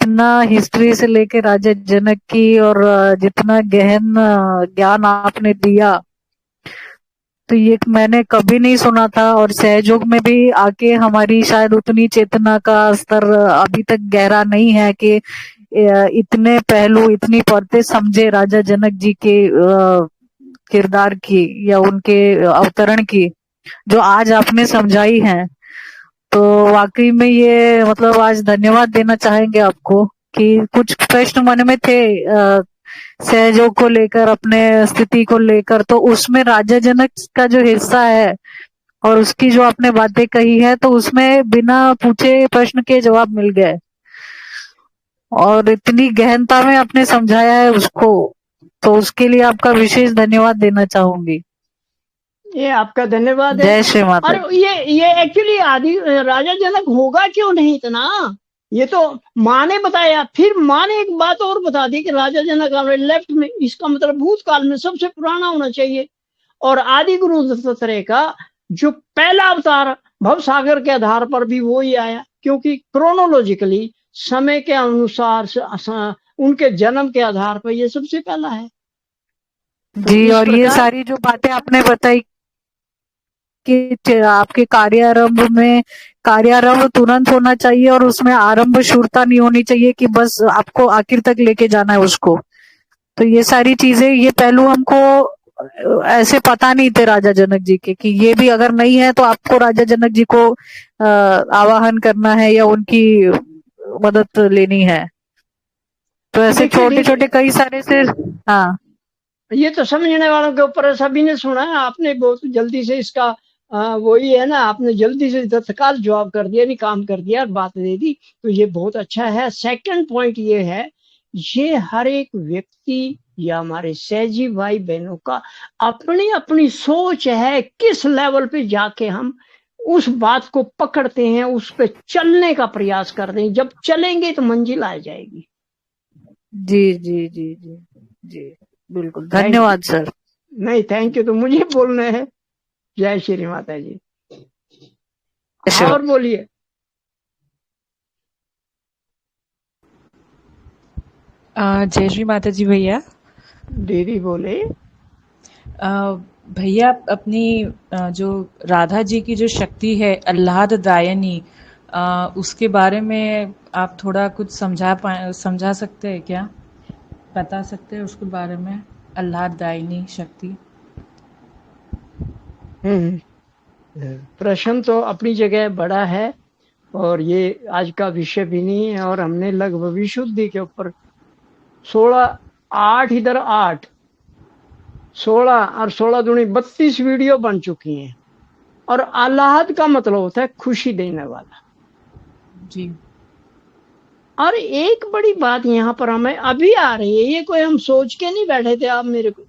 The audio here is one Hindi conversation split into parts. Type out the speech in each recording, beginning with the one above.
जितना हिस्ट्री से लेके राजा जनक की और जितना गहन ज्ञान आपने दिया, तो ये मैंने कभी नहीं सुना था। और सहयोग में भी आके हमारी शायद उतनी चेतना का स्तर अभी तक गहरा नहीं है कि इतने पहलू, इतनी परतें समझे राजा जनक जी के किरदार की या उनके अवतरण की, जो आज आपने समझाई है। तो वाकई में ये मतलब आज धन्यवाद देना चाहेंगे आपको कि कुछ प्रश्न मन में थे सहयोग को लेकर, अपने स्थिति को लेकर, तो उसमें राजा जनक का जो हिस्सा है और उसकी जो आपने बातें कही है, तो उसमें बिना पूछे प्रश्न के जवाब मिल गए और इतनी गहनता में आपने समझाया है उसको, तो उसके लिए आपका विशेष धन्यवाद देना चाहूंगी। ये आपका धन्यवाद है। जय श्री माता। और ये एक्चुअली आदि राजा जनक होगा क्यों नहीं इतना, ये तो माँ ने बताया। फिर माँ ने एक बात और बता दी कि राजा जनक लेफ्ट में, इसका मतलब भूतकाल में सबसे पुराना होना चाहिए। और आदि गुरु दत्तात्रेय का जो पहला अवतार भव सागर के आधार पर भी वो ही आया, क्योंकि क्रोनोलॉजिकली समय के अनुसार उनके जन्म के आधार पर ये सबसे पहला है। तो जी, और ये सारी जो बातें आपने बताई कि आपके कार्यारंभ तुरंत होना चाहिए और उसमें आरंभ शूरता नहीं होनी चाहिए कि बस आपको आखिर तक लेके जाना है उसको। तो ये सारी चीजें, ये पहलू हमको ऐसे पता नहीं थे राजा जनक जी के, कि ये भी अगर नहीं है तो आपको राजा जनक जी को आवाहन करना है या उनकी मदद लेनी है। तो ऐसे छोटे छोटे कई सारे से, हाँ, ये तो समझने वालों के ऊपर सभी ने सुना है। आपने बहुत जल्दी से इसका वही है ना, आपने जल्दी से तत्काल जवाब कर दिया, नहीं काम कर दिया और बात दे दी, तो ये बहुत अच्छा है। सेकंड पॉइंट ये है, ये हर एक व्यक्ति या हमारे सहजी भाई बहनों का अपनी अपनी सोच है, किस लेवल पे जाके हम उस बात को पकड़ते हैं, उस पे चलने का प्रयास करते हैं। जब चलेंगे तो मंजिल आ जाएगी। जी जी जी जी जी, बिल्कुल, धन्यवाद सर। नहीं, थैंक यू तो मुझे बोलने हैं। जय श्री माता जी। और बोलिए। जय श्री माता जी भैया। दीदी बोले। भैया अपनी जो राधा जी की जो शक्ति है आह्लाददायिनी, उसके बारे में आप थोड़ा कुछ समझा सकते हैं क्या, बता सकते हैं उसके बारे में, आह्लाददायिनी शक्ति? प्रश्न तो अपनी जगह बड़ा है और ये आज का विषय भी नहीं है। और हमने लगभग विशुद्धि के ऊपर 8 इधर 8 16 और 16 दूनी 32 वीडियो बन चुकी हैं। और आह्लाद का मतलब होता है खुशी देने वाला जी। और एक बड़ी बात यहाँ पर हमें अभी आ रही है, ये कोई हम सोच के नहीं बैठे थे। आप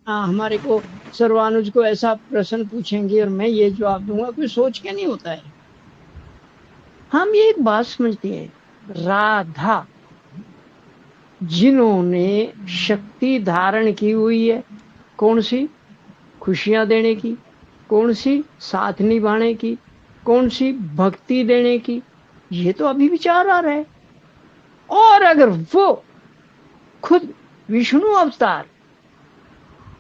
हमारे को सर्वानुज को ऐसा प्रश्न पूछेंगे और मैं ये जवाब दूंगा, कोई सोच के नहीं होता है। हम ये एक बात समझते हैं, राधा जिन्होंने शक्ति धारण की हुई है, कौन सी? खुशियां देने की, कौन सी? साथ निभाने की, कौन सी? भक्ति देने की। ये तो अभी विचार आ रहा है। और अगर वो खुद विष्णु अवतार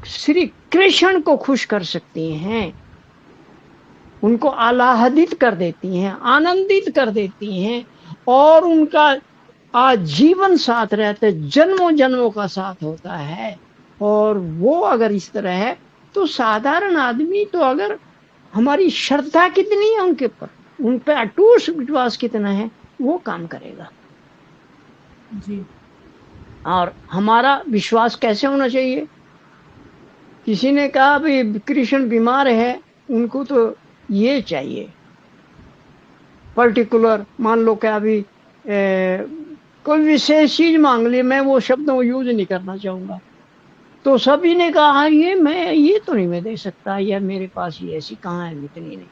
श्री कृष्ण को खुश कर सकती हैं, उनको आह्लादित कर देती हैं, आनंदित कर देती हैं और उनका आजीवन साथ रहते, जन्मों जन्मों का साथ होता है, और वो अगर इस तरह है तो साधारण आदमी तो, अगर हमारी श्रद्धा कितनी है उनके ऊपर, उन पे अटूट विश्वास कितना है, वो काम करेगा जी। और हमारा विश्वास कैसे होना चाहिए? किसी ने कहा भाई कृष्ण बीमार है, उनको तो ये चाहिए पर्टिकुलर, मान लो क्या अभी कोई विशेष चीज मांग ली, मैं वो शब्दों यूज नहीं करना चाहूंगा, तो सभी ने कहा ये तो नहीं मैं दे सकता, या मेरे पास ये ऐसी कहाँ है, इतनी नहीं।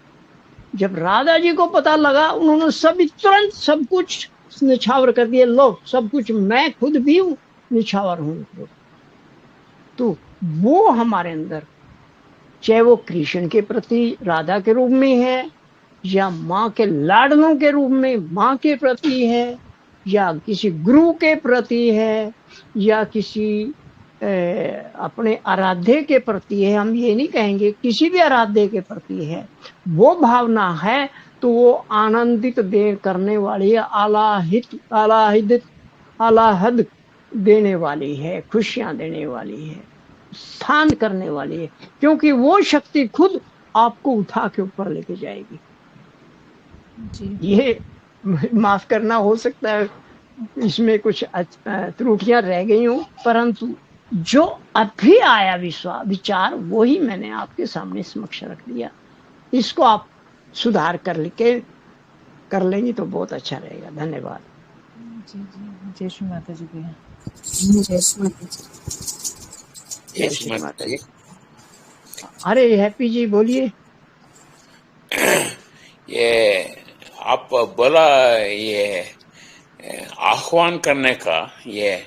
जब राधा जी को पता लगा, उन्होंने सभी तुरंत सब कुछ निछावर कर दिया, लो सब कुछ मैं खुद भी हूँ, निछावर हूँ। तो वो हमारे अंदर, चाहे वो कृष्ण के प्रति राधा के रूप में है या माँ के लाडलों के रूप में माँ के प्रति है, या किसी गुरु के प्रति है या किसी अपने आराध्य के प्रति है, हम ये नहीं कहेंगे, किसी भी आराध्य के प्रति है, वो भावना है तो वो आनंदित दे करने वाली है, आलाहद देने वाली है, खुशियां देने वाली है, स्थान करने वाली है, क्योंकि वो शक्ति खुद आपको उठा के ऊपर लेके जाएगी जी। ये माफ करना, हो सकता है इसमें कुछ त्रुटियां रह गई हूं, परंतु जो अभी आया विचार वही मैंने आपके सामने समक्ष रख दिया। इसको आप सुधार कर लेंगे तो बहुत अच्छा रहेगा। धन्यवाद। जी जी, जय श्री माता जी भैया। जय श्री माता जी। जय श्री माता जी। अरे हैप्पी जी बोलिए। ये आप बोला ये आह्वान करने का, ये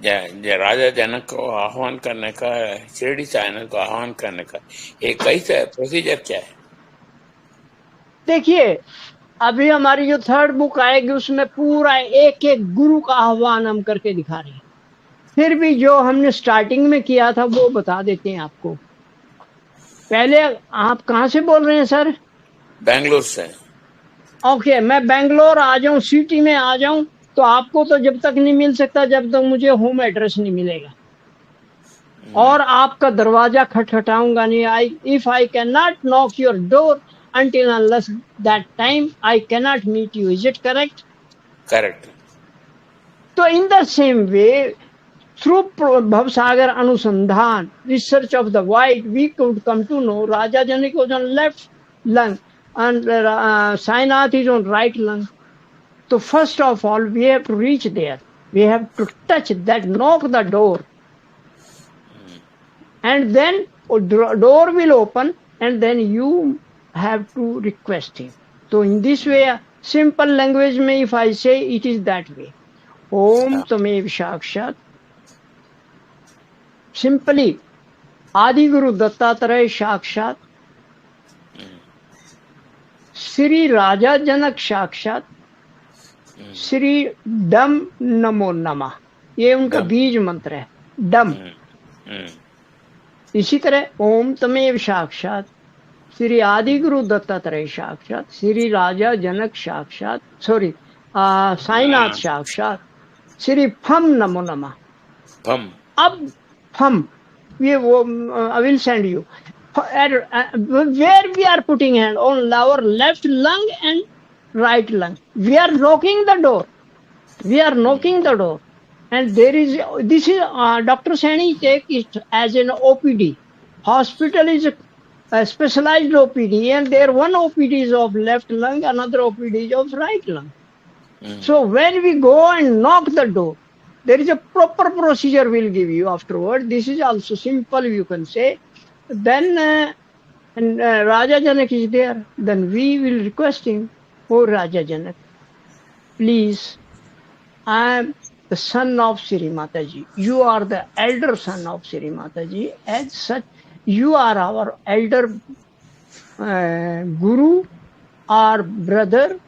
राजा जनक को आह्वान करने का, शिरडी साईनाथ को आह्वान करने का, ये कैसे प्रोसीजर क्या है? देखिए, अभी हमारी जो थर्ड बुक आएगी उसमें पूरा एक एक गुरु का आह्वान हम करके दिखा रहे हैं। फिर भी जो हमने स्टार्टिंग में किया था वो बता देते हैं आपको। पहले आप कहाँ से बोल रहे हैं सर? बेंगलोर से। ओके, मैं बेंगलोर आ जाऊं, सिटी में आ जाऊं, तो आपको तो जब तक नहीं मिल सकता जब तक मुझे होम एड्रेस नहीं मिलेगा, और आपका दरवाजा खटखटाऊंगा नहीं। If I can not knock your door until unless that time I cannot meet you. Is it correct? Correct. So in the same way, through Bhavsagar Anusandhan, research of the white, we could come to know Raja Janak was on left lung and Sainath is on right lung. So first of all, we have to reach there. We have to touch that, knock the door. And then door will open and then you have to request him. So in this way, simple language में if I say, it is that way. Om Tamev Shakshat. Simply, Adi Guru Dattatreya Shakshat, Sri Raja Janak Shakshat, Sri Dam Namo Namah. ये उनका बीज मंत्र है, डम। इसी तरह ओम तमेव साक्षात श्री आदि गुरु दत्तात्रेय साक्षात, श्री राजा जनक साक्षात, साईनाथ साक्षात, श्री फम नमो नमः। फम, अब फम ये वो I will send you where we are putting hand on our left lung and right lung. We are knocking the door, we are knocking the door, and this is Dr. Saini take it as an OPD. Hospital is a specialized OPD, and there one OPD is of left lung, another OPD is of right lung. So when we go and knock the door, there is a proper procedure we'll give you afterward. This is also simple, you can say. Then Raja Janak is there. Then we will request him, oh Raja Janak, please, I am the son of Sri Mataji. You are the elder son of Sri Mataji. As such, you are our elder guru, our brother.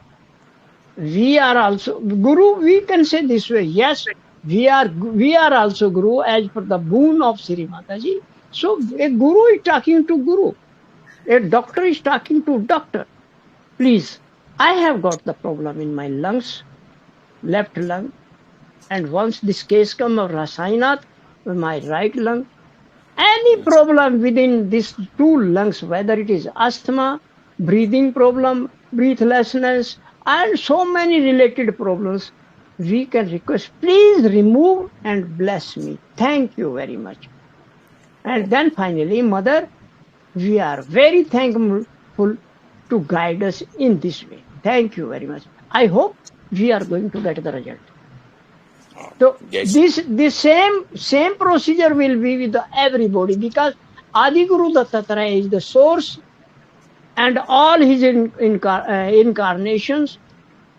We are also guru. We can say this way. Yes, we are also guru as per the boon of Sri Mataji. So a guru is talking to guru. A doctor is talking to doctor. Please, I have got the problem in my lungs, left lung, and once this case comes of Sainath, my right lung, any problem within these two lungs, whether it is asthma, breathing problem, breathlessness, and so many related problems, we can request, please remove and bless me. Thank you very much. And then finally, Mother, we are very thankful to guide us in this way. Thank you very much. I hope we are going to get the result. So yes. this same procedure will be with everybody, because Adi Guru Dattatreya is the source and all his incarnations,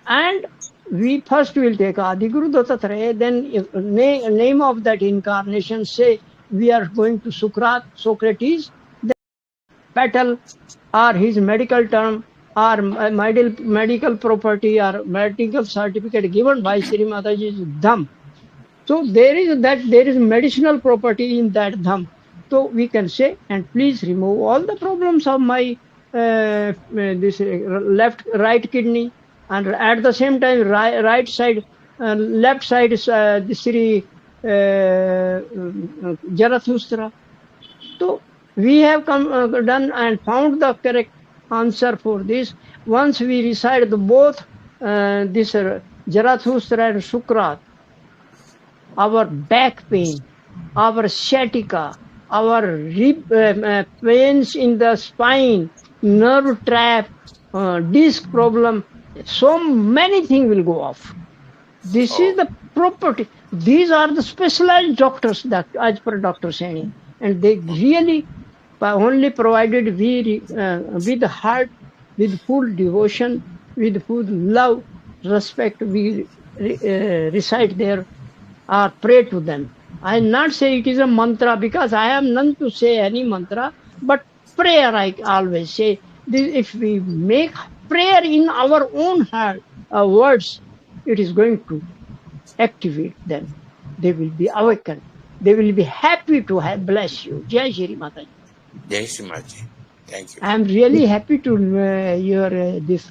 and we first will take Adi Guru Dattatreya, then if name of that incarnation, say we are going to Socrates, then petal or his medical term or medical property or medical certificate given by Sri Mataji's dham. So there is medicinal property in that dham. So we can say, and please remove all the problems of my this right kidney, and at the same time right side, left side the Sri Zarathustra. So we have done and found the correct answer for this. Once we recite both this Zarathustra and Sukrat, our back pain, our sciatica, our pains in the spine, nerve trap, disc problem, so many things will go off. This is the property. These are the specialized doctors, as per Dr. Saini, and they really only provided with heart, with full devotion, with full love, respect, we recite there or pray to them. I not say it is a mantra, because I am none to say any mantra, but prayer I always say. If we make prayer in our own heart, words, it is going to activate them. They will be awakened. They will be happy to bless you. Jai Shri Mataji. Jai Shri Mataji. Thank you. I am really happy to hear this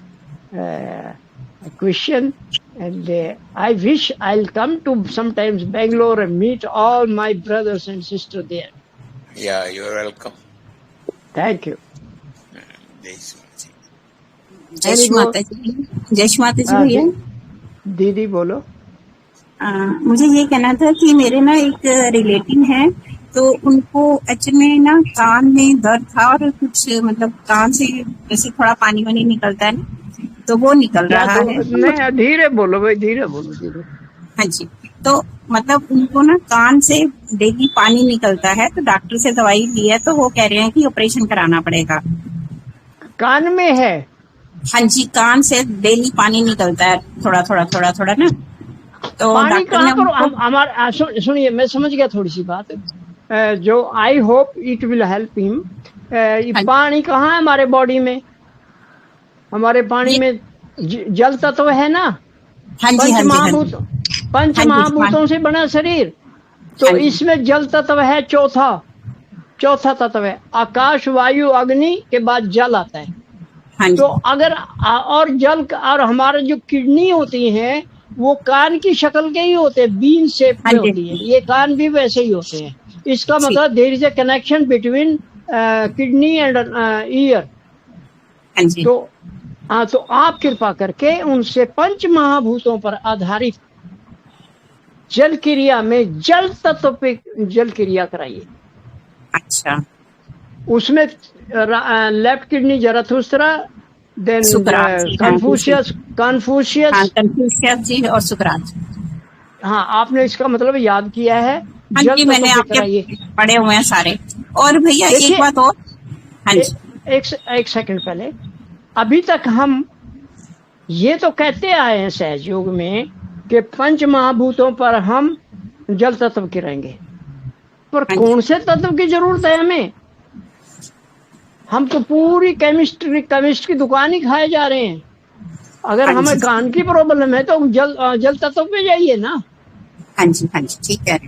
question, and I wish I'll come to sometimes Bangalore and meet all my brothers and sisters there. Yeah, you're welcome. Thank you. Jai Shri Mataji. जय श्री माता जी। जय श्री माता जी भैया। दीदी बोलो। मुझे ये कहना था कि मेरे ना एक रिलेटिव है, तो उनको एक्चुअली में ना कान में दर्द था, और कुछ मतलब कान से जैसे थोड़ा पानी वानी निकलता है ना, तो वो निकल रहा है। नहीं, धीरे बोलो भाई, धीरे बोलो, धीरे। हाँ जी, तो मतलब उनको ना कान से डेली पानी निकलता है, तो डॉक्टर से दवाई ली है, तो वो कह रहे हैं कि ऑपरेशन कराना पड़ेगा। कान में है? हाँ जी, कान से डेली पानी निकलता है, थोड़ा थोड़ा थोड़ा थोड़ा ना। तो पानी कहाँ पर? हमारे सुनिए, मैं समझ गया थोड़ी सी बात, जो I hope it will help him. पानी कहाँ है हमारे बॉडी में? हमारे पानी में जल तत्व है ना। पंच महाभूतों से बना शरीर, तो इसमें जल तत्व है, चौथा तत्व है आकाश, वायु, अग्नि के बाद जल आता है। तो अगर और जल और हमारे जो किडनी होती हैं वो कान की शक्ल के ही होते हैं, बीन शेप में होती है, ये कान भी वैसे ही होते हैं। इसका मतलब there is a connection between kidney and ear. तो तो आप कृपा करके उनसे पंच महाभूतों पर आधारित जल क्रिया में जल तत्व पे जल क्रिया कराइए। अच्छा, उसमें लेफ्ट किडनी जराथुस्त्रा, देन कन्फ्यूशियस जी और सुकरात। हाँ, आपने इसका मतलब याद किया है। हाँ जी, मैंने आपके पढ़े हुए हैं सारे। और भैया एक बात और। हाँ जी, एक सेकंड पहले, अभी तक हम ये तो कहते आए हैं सहज योग में कि पंच महाभूतों पर हम जल तत्व गिराएंगे, पर कौन से तत्व की जरूरत है हमें? हम तो पूरी केमिस्ट की दुकान ही खाए जा रहे हैं। अगर हमें कान की प्रॉब्लम है तो जल तत्व पे जाइए ना। हाँ जी, ठीक है।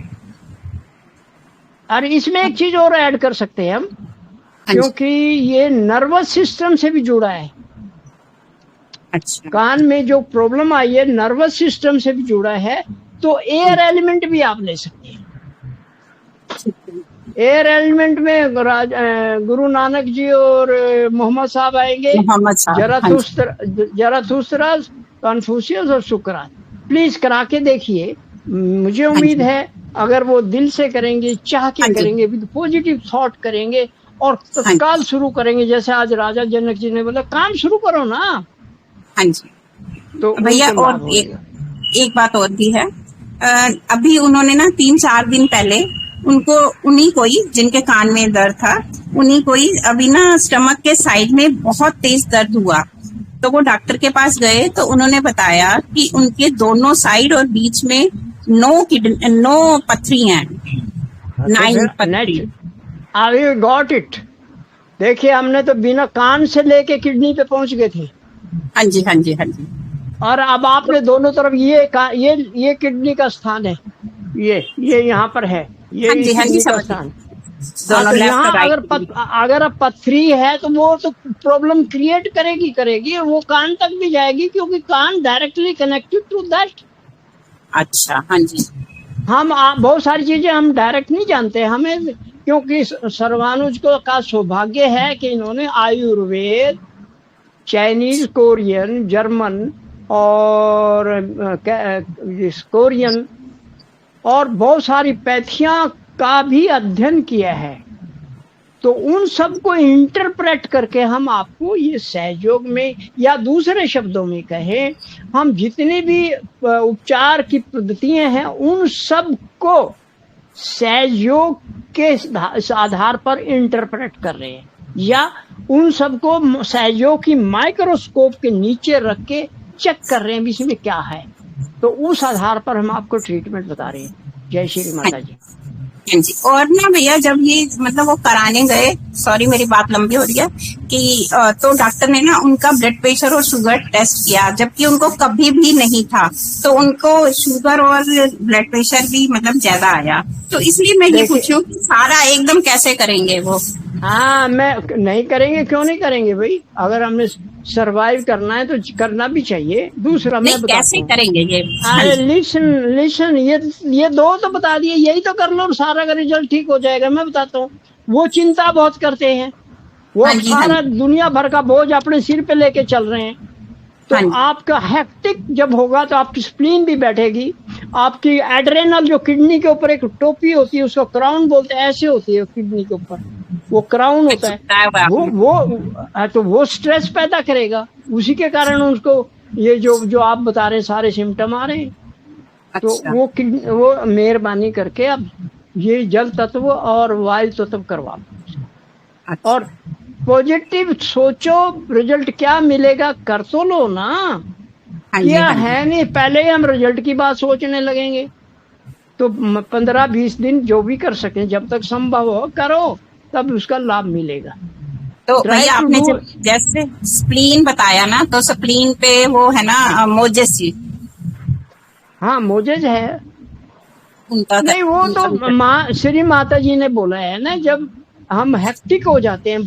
और इसमें एक चीज और ऐड कर सकते हैं हम, क्योंकि ये नर्वस सिस्टम से भी जुड़ा है। अच्छा, कान में जो प्रॉब्लम आई है नर्वस सिस्टम से भी जुड़ा है, तो एयर एलिमेंट भी आप ले सकते हैं। एयर एलिमेंट में गुरु नानक जी और मोहम्मद साहब आएंगे, जराथुस्त्रा, कन्फ्यूशियस और सुकरात। प्लीज करा के देखिए, मुझे उम्मीद है अगर वो दिल से करेंगे, चाह के करेंगे, विद पॉजिटिव थॉट करेंगे और तत्काल शुरू करेंगे, जैसे आज राजा जनक जी ने बोला काम शुरू करो ना। हाँ जी, तो भैया और एक बात और भी है। अभी उन्होंने ना 3-4 दिन पहले उन्हीं को ही जिनके कान में दर्द था, उन्हीं को ही अभी ना स्टमक के साइड में बहुत तेज दर्द हुआ। तो वो डॉक्टर के पास गए, तो उन्होंने बताया कि उनके दोनों साइड और बीच में 9 पथरी हैं। 9 पथरी। I got it. देखिए हमने तो बिना कान से लेके किडनी पे पहुंच गए थे। हाँ जी, हाँ जी, हाँ जी। और अब आपने दोनों तरफ ये किडनी का स्थान है, ये यहाँ पर है, ये हाँ जी, हाँ जी, किडनी का समझ स्थान। गई। हाँ दोनों तो लेफ्ट यहाँ राइट। अगर अब पथरी है तो वो तो प्रॉब्लम क्रिएट करेगी और वो कान तक भी जाएगी, क्योंकि कान डायरेक्टली कनेक्टेड टू दैट। अच्छा, हाँ जी। हम बहुत सारी चीजें हम डायरेक्ट नहीं जानते हमें, क्योंकि सर्वानुज को का सौभाग्य है कि इन्होंने आयुर्वेद, चाइनीज, कोरियन, जर्मन और कोरियन और बहुत सारी पैथियां का भी अध्ययन किया है। तो उन सबको इंटरप्रेट करके हम आपको ये सहयोग में, या दूसरे शब्दों में कहें, हम जितनी भी उपचार की पद्धतियां हैं उन सब को सहयोग के आधार पर इंटरप्रेट कर रहे हैं, या उन सबको सहयोग की माइक्रोस्कोप के नीचे रख के चेक कर रहे हैं इसमें क्या है। तो उस आधार पर हम आपको ट्रीटमेंट बता रहे हैं। जय श्री माता जी। हाँ जी। और ना भैया, जब ये मतलब वो कराने गए, सॉरी मेरी बात लंबी हो रही है, कि तो डॉक्टर ने ना उनका ब्लड प्रेशर और शुगर टेस्ट किया, जबकि उनको कभी भी नहीं था, तो उनको शुगर और ब्लड प्रेशर भी मतलब ज्यादा आया। तो इसलिए मैं ये पूछूं कि सारा एकदम कैसे करेंगे वो? हाँ, मैं नहीं करेंगे, क्यों नहीं करेंगे भाई? अगर हमने सरवाइव करना है तो करना भी चाहिए। दूसरा मैं कैसे करेंगे ये? लिसन, ये दो तो बता दिए, यही तो कर लो और सारा का रिजल्ट ठीक हो जाएगा। मैं बताता हूँ, वो चिंता बहुत करते हैं, वो सारा दुनिया भर का बोझ अपने सिर पे लेके चल रहे हैं। तो आपका हेक्टिक जब होगा तो आपकी स्प्लीन भी बैठेगी, आपकी एड्रेनल जो किडनी के ऊपर एक टोपी होती है, उसको क्राउन बोलते हैं, ऐसे होती है किडनी के ऊपर, वो क्राउन होता है, तो वो स्ट्रेस पैदा करेगा। उसी के कारण उसको ये जो आप बता रहे सारे सिम्टम आ रहे हैं। तो वो मेहरबानी करके अब ये जल तत्व और वायु तत्व करवा लो, और पॉजिटिव सोचो, रिजल्ट क्या मिलेगा कर तो लो ना। क्या है नहीं, पहले ही हम रिजल्ट की बात सोचने लगेंगे तो 15-20 दिन जो भी कर सकें, जब तक संभव हो करो, तब उसका लाभ मिलेगा। तो भैया आपने जैसे स्प्लीन बताया ना, तो स्प्लीन पे वो है ना मोजेस जी? हाँ, मोजेज है उनका नहीं, वो तो श्री माता जी ने बोला है ना, जब हम हेक्टिक हो जाते हैं,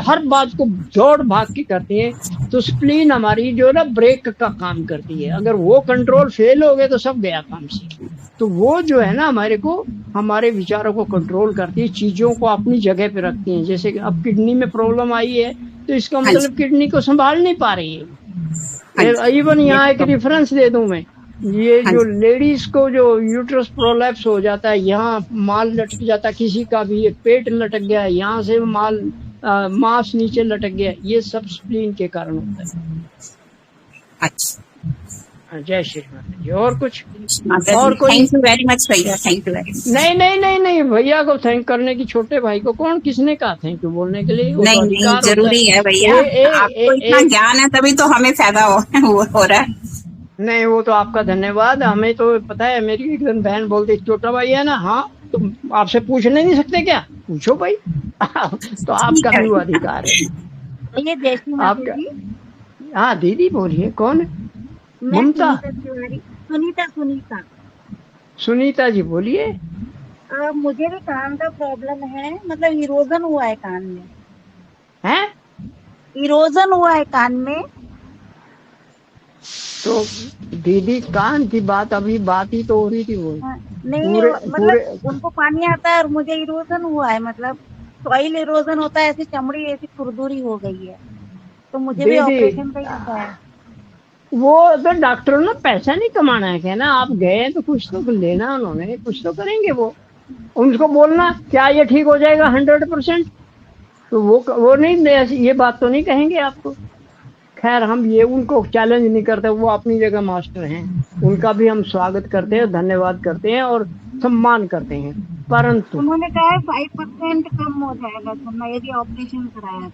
हर बात को दौड़ भाग के करते हैं, तो स्प्लीन हमारी जो ना ब्रेक का काम करती है। अगर वो कंट्रोल फेल हो गए तो सब गया काम से। तो वो जो है ना हमारे विचारों को कंट्रोल करती है, चीजों को अपनी जगह पे रखती है। जैसे कि अब किडनी में प्रॉब्लम आई है, तो इसका मतलब किडनी को संभाल नहीं पा रही है। इवन यहाँ एक रेफरेंस दे दूं मैं, ये जो लेडीज को जो यूट्रस प्रोलैप्स हो जाता है, यहाँ माल लटक जाता है, किसी का भी पेट लटक गया, यहाँ से माल मांस नीचे लटक गया, ये सब स्प्लीन के कारण होता है। अच्छा, जय श्री माता जी। और कुछ? और कोई? थैंक यू वेरी मच भैया, थैंक यू वेरी मच। नहीं, भैया को थैंक करने की, छोटे भाई को कौन किसने कहा थैंक यू बोलने के लिए? नहीं, जरूरी है भैया, आपको इतना ज्ञान है तभी तो हमें फायदा हो रहा है। नहीं, वो तो आपका धन्यवाद। हमें तो पता है, मेरी एक दिन बहन बोलती छोटा भाई है ना, हाँ तो आपसे पूछने नहीं सकते क्या? पूछो भाई। तो आपका भी वो अधिकार है। ये आपका। हाँ दीदी बोलिए, कौन? ममता? सुनीता जी बोलिए। मुझे भी कान का प्रॉब्लम है, मतलब इरोजन हुआ है कान में। हैं? इरोजन हुआ है कान में। तो दीदी कान की बात अभी बात ही तो हो रही थी वो। नहीं, मतलब उनको पानी आता है और मुझे इरोजन हुआ है, मतलब सॉइल इरोजन होता है, ऐसी चमड़ी ऐसी खुरदुरी हो गई है, तो मुझे भी ऑपरेशन का ही होता है। वो तो डॉक्टरों ने पैसा नहीं कमाना है, कहना आप गए तो कुछ तो लेना, उन्होंने कुछ तो करेंगे। वो उनको बोलना क्या ये ठीक हो जाएगा 100%, तो वो नहीं, ये बात तो नहीं कहेंगे आपको। खैर हम ये उनको चैलेंज नहीं करते, वो अपनी जगह मास्टर हैं, उनका भी हम स्वागत करते हैं, धन्यवाद करते हैं और सम्मान करते हैं। परंतु उन्होंने कहा है 5% कम हो जाएगा सुनना यदि ऑपरेशन कराया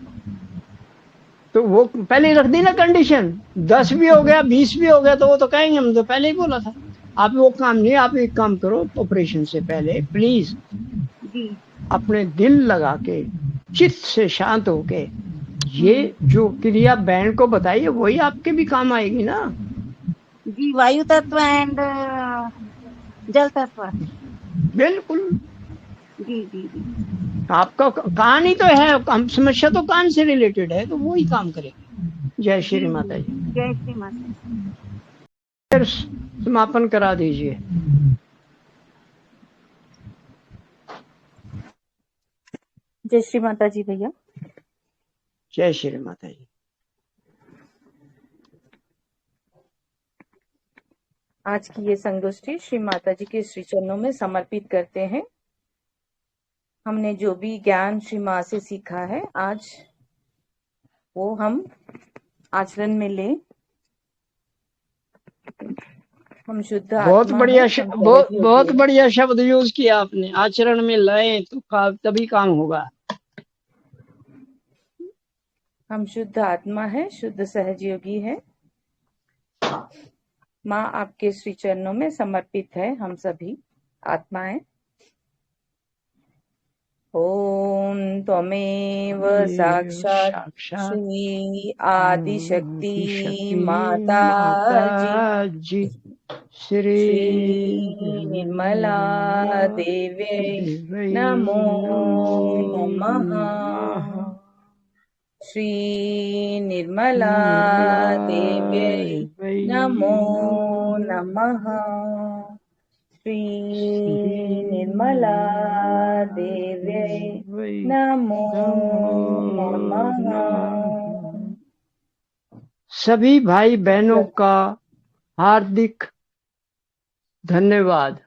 तो वो पहले रख दी ना कंडीशन, 10 भी हो गया 20 भी हो गया तो वो तो कहेंगे हम तो पहले ही बोला था। आप वो काम नहीं, आप एक काम करो, ऑपरेशन से पहले प्लीज अपने दिल लगा के चित्त से शांत होके ये जो क्रिया बहन को बताइए वही आपके भी काम आएगी ना। जी, वायु तत्व एंड जल तत्व। बिल्कुल। जी जी जी। आपका कान ही तो है, हम समस्या तो कान से रिलेटेड है, तो वो ही काम करेगी। जय श्री माता जी। जय श्री माता। फिर समापन करा दीजिए। जय श्री माता जी भैया। जय श्री माता जी। आज की ये संगोष्ठी श्री माता जी के श्री चरणों में समर्पित करते हैं। हमने जो भी ज्ञान श्री माँ से सीखा है आज वो हम आचरण में ले। हम शुद्ध बहुत आत्मा बढ़िया है, बहुत बढ़िया शब्द यूज किया आपने। आचरण में लाए तो तभी काम होगा। हम शुद्ध आत्मा है, शुद्ध सहजयोगी है। माँ आपके श्री चरणों में समर्पित है हम सभी आत्माएं। ओम त्वमेव साक्षात् श्री आदिशक्ति माता जी श्री निर्मला देव्यै नमो नमः। श्री निर्मला देव्यै नमो नमः। श्री निर्मला देव्यै नमो नमः। सभी भाई बहनों का हार्दिक धन्यवाद।